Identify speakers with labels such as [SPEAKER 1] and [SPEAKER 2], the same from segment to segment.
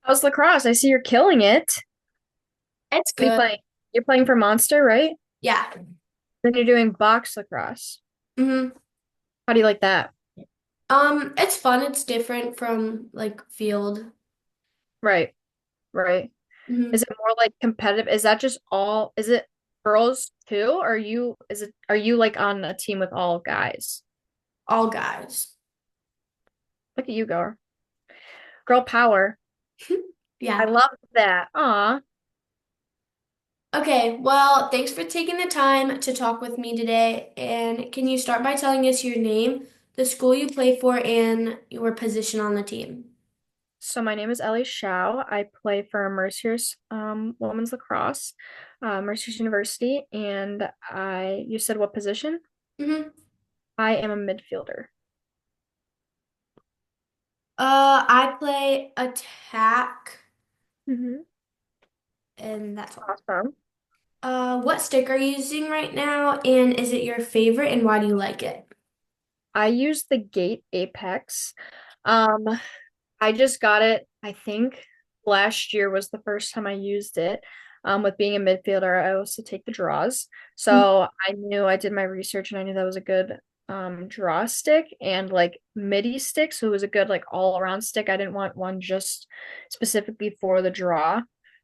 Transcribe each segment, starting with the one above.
[SPEAKER 1] How's lacrosse? I see you're killing it.
[SPEAKER 2] It's
[SPEAKER 1] What are you
[SPEAKER 2] good.
[SPEAKER 1] playing? You're playing for Monster, right?
[SPEAKER 2] Yeah.
[SPEAKER 1] Then you're doing box lacrosse.
[SPEAKER 2] hmm
[SPEAKER 1] How do you like that?
[SPEAKER 2] it's fun. It's different from like field.
[SPEAKER 1] Right, right. Is
[SPEAKER 2] hmm
[SPEAKER 1] it more like competitive? Is that just is it girls too? Or are you like on a team with all guys?
[SPEAKER 2] All guys.
[SPEAKER 1] Look at you go. Girl power. I
[SPEAKER 2] Yeah.
[SPEAKER 1] love that. Aw.
[SPEAKER 2] Okay, well, thanks for taking the time to talk with me today. And can you start by telling us your name, the school you play for, and your position on the team?
[SPEAKER 1] So my name is Ellie Schau. I play for Mercyhurst women's lacrosse, Mercyhurst University, and you said what position?
[SPEAKER 2] hmm
[SPEAKER 1] I am a midfielder.
[SPEAKER 2] I play attack,
[SPEAKER 1] Mm-hmm.
[SPEAKER 2] and that's all.
[SPEAKER 1] Awesome.
[SPEAKER 2] What stick are you using right now, and is it your favorite, and why do you like it?
[SPEAKER 1] I use the Gate Apex. Um, I just got it, I think last year was the first time I used it. With being a midfielder, I also take the draws. So I did my research and I knew that was a good draw stick and like midi stick. So it was a good like all around stick. I didn't want one just specifically for the draw.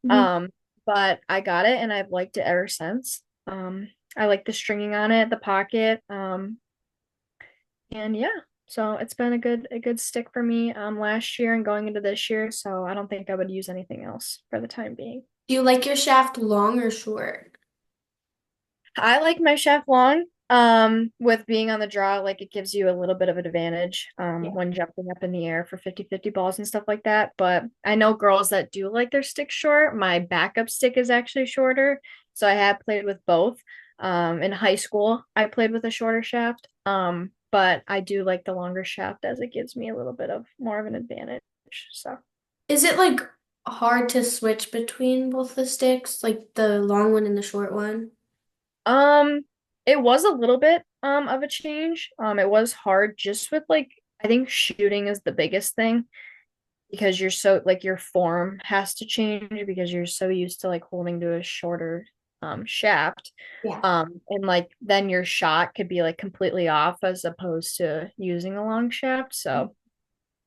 [SPEAKER 2] Mhm.
[SPEAKER 1] Um, but I got it and I've liked it ever since. I like the stringing on it, the pocket. And yeah, so it's been a good stick for me last year and going into this year, so I don't think I would use anything else for the time being.
[SPEAKER 2] Do you like your shaft long or short?
[SPEAKER 1] I like my shaft long. With being on the draw, like it gives you a little bit of an advantage
[SPEAKER 2] Yeah.
[SPEAKER 1] when jumping up in the air for 50-50 balls and stuff like that. But I know girls that do like their stick short. My backup stick is actually shorter. So I have played with both. In high school, I played with a shorter shaft. But I do like the longer shaft as it gives me a little bit of more of an advantage. So
[SPEAKER 2] Is it like hard to switch between both the sticks, like the long one and the short one?
[SPEAKER 1] Um, it was a little bit of a change. It was hard just with like I think shooting is the biggest thing because you're so like your form has to change because you're so used to like holding to a shorter shaft.
[SPEAKER 2] Yeah.
[SPEAKER 1] And like then your shot could be like completely off as opposed to using a long shaft. So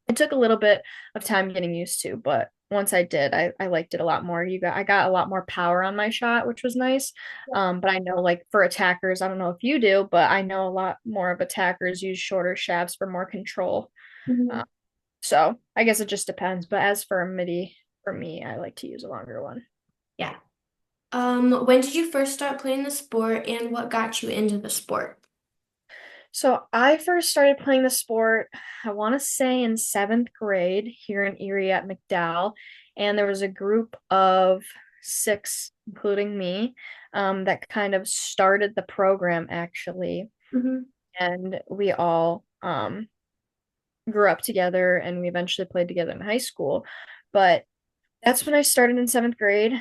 [SPEAKER 1] it took a little bit of time getting used to, but once I did, I liked it a lot more. I got a lot more power on my shot, which was nice. But I know like for attackers, I don't know if you do, but I know a lot more of attackers use shorter shafts for more control.
[SPEAKER 2] Mhm.
[SPEAKER 1] Uh, so I guess it just depends. But as for a MIDI, for me, I like to use a longer one.
[SPEAKER 2] Yeah. When did you first start playing the sport and what got you into the sport?
[SPEAKER 1] So I first started playing the sport, I want to say in seventh grade here in Erie at McDowell. And there was a group of six, including me, that kind of started the program actually.
[SPEAKER 2] hmm
[SPEAKER 1] And we all grew up together and we eventually played together in high school. But that's when I started in seventh grade.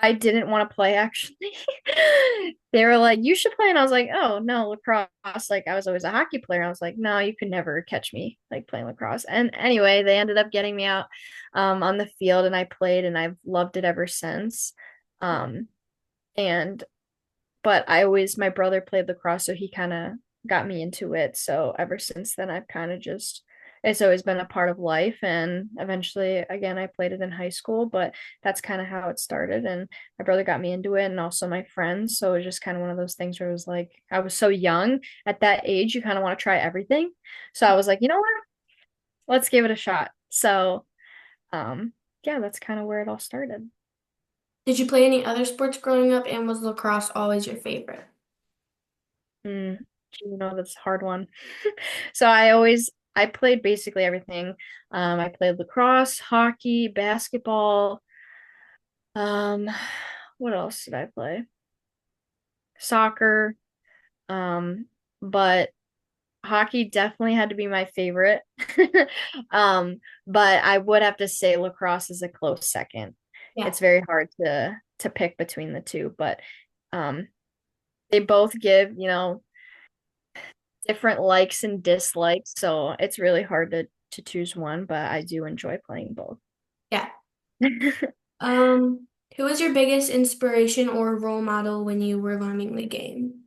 [SPEAKER 1] I didn't want to play actually. They were like, you should play. And I was like, oh no, lacrosse. Like I was always a hockey player. I was like, no, you could never catch me like playing lacrosse. And anyway, they ended up getting me out on the field and I played and I've loved it ever since. Um and but my brother played lacrosse, so he kind of got me into it. So ever since then, I've kind of just, it's always been a part of life. And eventually, again, I played it in high school, but that's kind of how it started. And my brother got me into it, and also my friends. So it was just kind of one of those things where it was like, I was so young at that age, you kind of want to try everything. So I was like, you know what? Let's give it a shot. So, um, yeah, that's kind of where it all started.
[SPEAKER 2] Did you play any other sports growing up and was lacrosse always your favorite?
[SPEAKER 1] Mm, that's a hard one. So I played basically everything. I played lacrosse, hockey, basketball. Um, what else did I play? Soccer. Um, but hockey definitely had to be my favorite. Um, but I would have to say lacrosse is a close second.
[SPEAKER 2] Yeah.
[SPEAKER 1] It's very hard to pick between the two, but um, they both give, different likes and dislikes, so it's really hard to choose one, but I do enjoy playing both.
[SPEAKER 2] Who was your biggest inspiration or role model when you were learning the game?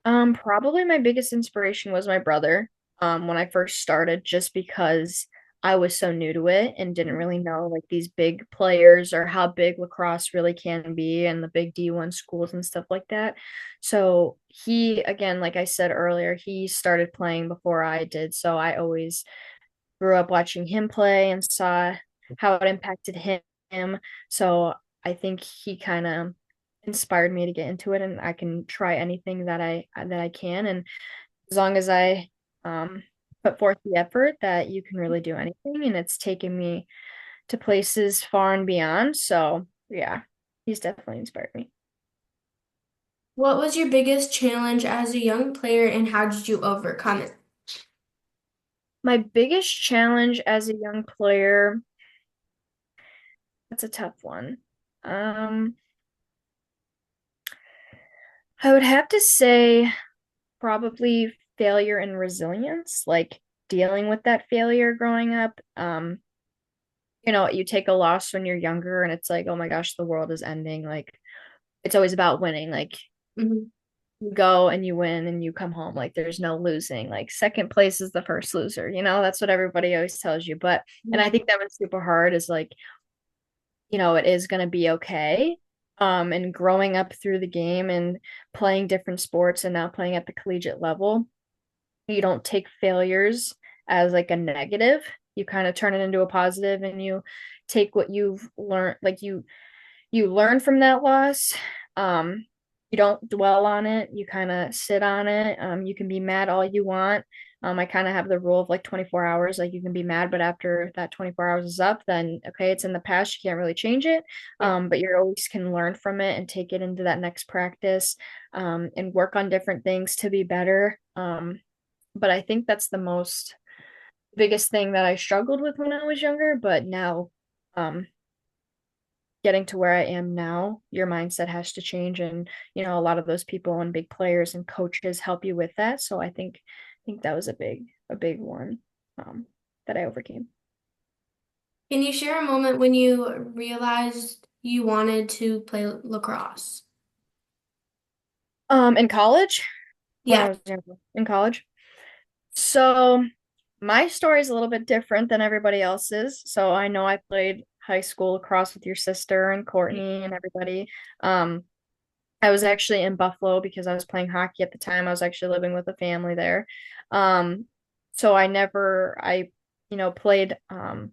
[SPEAKER 1] Probably my biggest inspiration was my brother, when I first started, just because I was so new to it and didn't really know like these big players or how big lacrosse really can be and the big D1 schools and stuff like that. So he, again, like I said earlier, he started playing before I did. So I always grew up watching him play and saw how it impacted him. So I think he kind of inspired me to get into it, and I can try anything that I can. And as long as I um put forth the effort, that you can really do anything. And it's taken me to places far and beyond. So yeah, he's definitely inspired me.
[SPEAKER 2] What was your biggest challenge as a young player and how did you overcome it?
[SPEAKER 1] My biggest challenge as a young player, that's a tough one. Um, I would have to say probably failure and resilience, like dealing with that failure growing up. You take a loss when you're younger and it's like, oh my gosh, the world is ending. Like it's always about winning. Like
[SPEAKER 2] Mhm.
[SPEAKER 1] you go and you win and you come home. Like there's no losing. Like second place is the first loser. That's what everybody always tells you. And I think that was super hard is like, it is going to be okay. And growing up through the game and playing different sports and now playing at the collegiate level, you don't take failures as like a negative. You kind of turn it into a positive and you take what you've learned, like you learn from that loss. You don't dwell on it. You kind of sit on it. You can be mad all you want. I kind of have the rule of like 24 hours. Like you can be mad, but after that 24 hours is up, then okay, it's in the past. You can't really change it.
[SPEAKER 2] Yeah.
[SPEAKER 1] But you always can learn from it and take it into that next practice, and work on different things to be better. But I think that's the most biggest thing that I struggled with when I was younger. But now, um, getting to where I am now, your mindset has to change. And, a lot of those people and big players and coaches help you with that. So I think that was a big one, that I overcame.
[SPEAKER 2] Can you share a moment when you realized you wanted to play lacrosse?
[SPEAKER 1] In college, when
[SPEAKER 2] Yeah.
[SPEAKER 1] I was younger, in college. So my story is a little bit different than everybody else's. So I know I played high school lacrosse with your sister and Courtney and everybody. Um, I was actually in Buffalo because I was playing hockey at the time. I was actually living with a family there. Um, so I played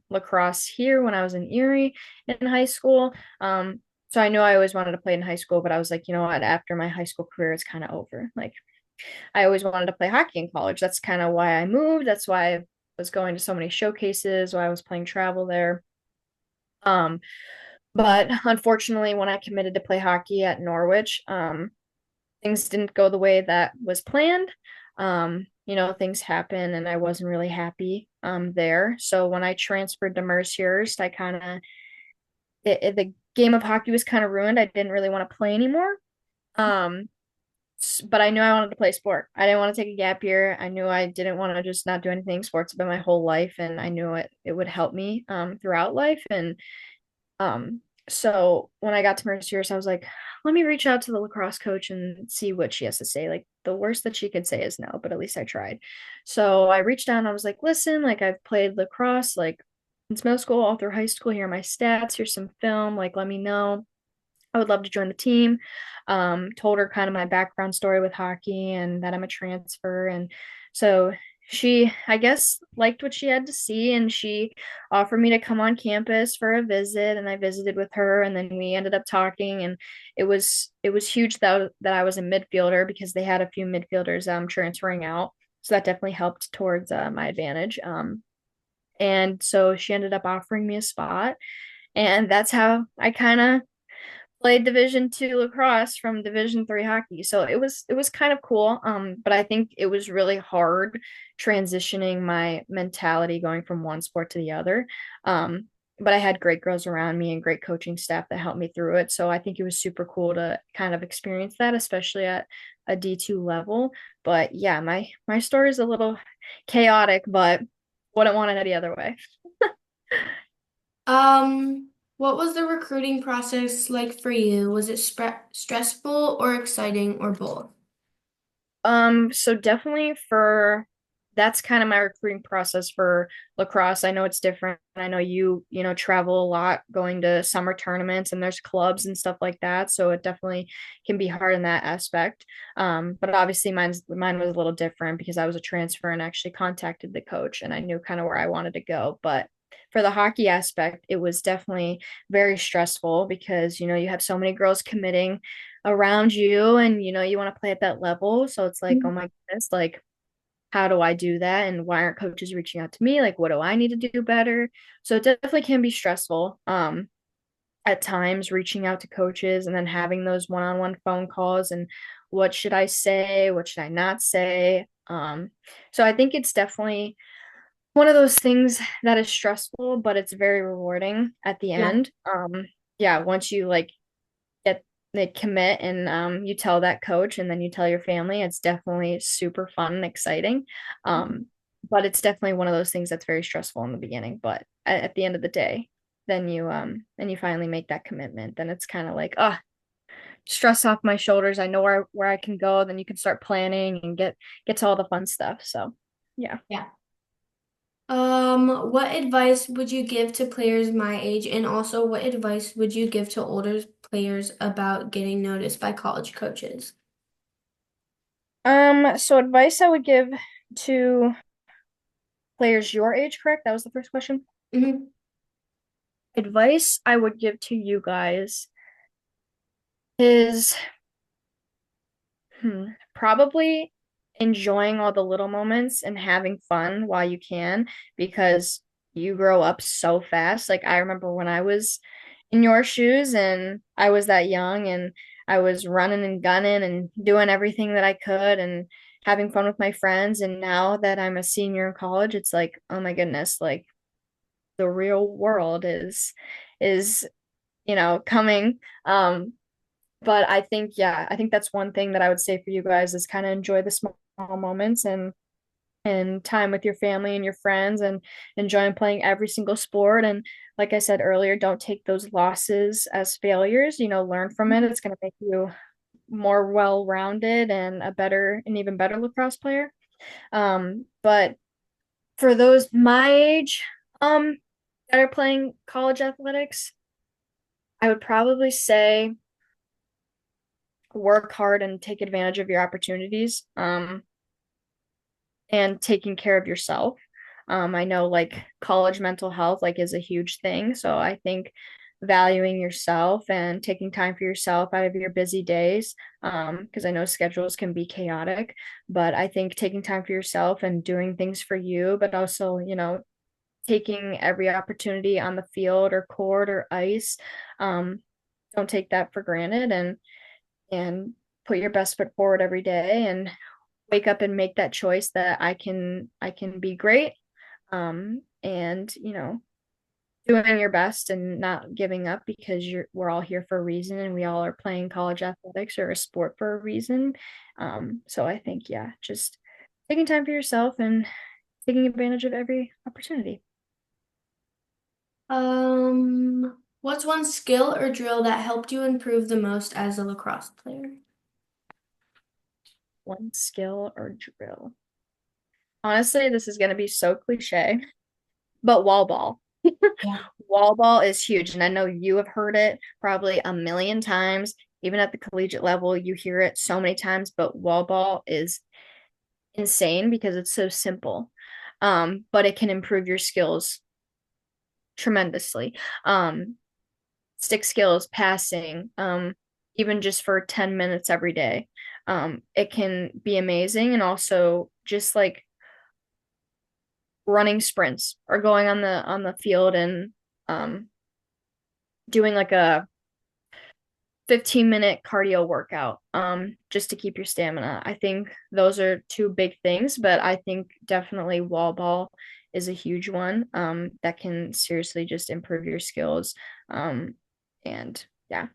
[SPEAKER 1] lacrosse here when I was in Erie in high school. So I knew I always wanted to play in high school, but I was like, you know what, after my high school career, it's kind of over. Like I always wanted to play hockey in college. That's kind of why I moved. That's why I was going to so many showcases, why I was playing travel there. Um, but unfortunately, when I committed to play hockey at Norwich, things didn't go the way that was planned. Things happen and I wasn't really happy there. So when I transferred to Mercyhurst, I kind of the game of hockey was kind of ruined. I didn't really want to play anymore. Um, but I knew I wanted to play sport. I didn't want to take a gap year. I knew I didn't want to just not do anything. Sports have been my whole life, and I knew it would help me throughout life. And um, so when I got to Mercyhurst, I was like, let me reach out to the lacrosse coach and see what she has to say. Like the worst that she could say is no, but at least I tried. So I reached out and I was like, listen, like I've played lacrosse like since middle school, all through high school. Here are my stats. Here's some film. Like, let me know. I would love to join the team. Told her kind of my background story with hockey and that I'm a transfer. And so she, I guess, liked what she had to see and she offered me to come on campus for a visit. And I visited with her and then we ended up talking. And it was huge that I was a midfielder because they had a few midfielders transferring out. So that definitely helped towards my advantage. And so she ended up offering me a spot. And that's how I kind of played Division 2 lacrosse from Division 3 hockey. So it was kind of cool. But I think it was really hard transitioning my mentality going from one sport to the other. But I had great girls around me and great coaching staff that helped me through it. So I think it was super cool to kind of experience that, especially at a D2 level. But yeah, my story is a little chaotic, but wouldn't want it any other way.
[SPEAKER 2] Um, What was the recruiting process like for you? Was it stressful or exciting or both?
[SPEAKER 1] So definitely for that's kind of my recruiting process for lacrosse. I know it's different. I know you travel a lot going to summer tournaments and there's clubs and stuff like that. So it definitely can be hard in that aspect. But obviously mine was a little different because I was a transfer and actually contacted the coach and I knew kind of where I wanted to go. But for the hockey aspect, it was definitely very stressful because you have so many girls committing around you and you want to play at that level, so it's like, oh my goodness, like how do I do that and why aren't coaches reaching out to me, like what do I need to do better? So it definitely can be stressful at times, reaching out to coaches and then having those one-on-one phone calls and what should I say, what should I not say. So I think it's definitely one of those things that is stressful, but it's very rewarding at the
[SPEAKER 2] Yeah.
[SPEAKER 1] end. Yeah, once you like get they commit and you tell that coach and then you tell your family, it's definitely super fun and exciting. um but it's definitely one of those things that's very stressful in the beginning, but at the end of the day, then you finally make that commitment, then it's kind of like, stress off my shoulders, I know where I can go, then you can start planning and get to all the fun stuff. So yeah.
[SPEAKER 2] Yeah. What advice would you give to players my age, and also what advice would you give to older players about getting noticed by college coaches?
[SPEAKER 1] So advice I would give to players your age, correct? That was the first question.
[SPEAKER 2] Hmm.
[SPEAKER 1] Advice I would give to you guys is probably enjoying all the little moments and having fun while you can, because you grow up so fast. Like I remember when I was in your shoes and I was that young and I was running and gunning and doing everything that I could and having fun with my friends. And now that I'm a senior in college, it's like, oh my goodness, like the real world is coming. But I think, yeah, I think that's one thing that I would say for you guys is kind of enjoy the small moments and time with your family and your friends and enjoying playing every single sport. And like I said earlier, don't take those losses as failures, learn from it. It's going to make you more well-rounded and an even better lacrosse player. But for those my age, that are playing college athletics, I would probably say work hard and take advantage of your opportunities, and taking care of yourself. I know like college mental health like is a huge thing, so I think valuing yourself and taking time for yourself out of your busy days, because I know schedules can be chaotic, but I think taking time for yourself and doing things for you, but also taking every opportunity on the field or court or ice. um, don't take that for granted, and put your best foot forward every day and wake up and make that choice that I can be great, and doing your best and not giving up, because we're all here for a reason and we all are playing college athletics or a sport for a reason. So I think, yeah, just taking time for yourself and taking advantage of every opportunity.
[SPEAKER 2] What's one skill or drill that helped you improve the most as a lacrosse player?
[SPEAKER 1] One skill or drill. Honestly, this is going to be so cliche, but wall ball.
[SPEAKER 2] Yeah.
[SPEAKER 1] Wall ball is huge, and I know you have heard it probably a million times. Even at the collegiate level, you hear it so many times, but wall ball is insane because it's so simple. But it can improve your skills tremendously. Um, Stick skills, passing, even just for 10 minutes every day. It can be amazing, and also just like running sprints or going on the field and um doing like a 15-minute cardio workout, just to keep your stamina. I think those are two big things, but I think definitely wall ball is a huge one, that can seriously just improve your skills. And yeah.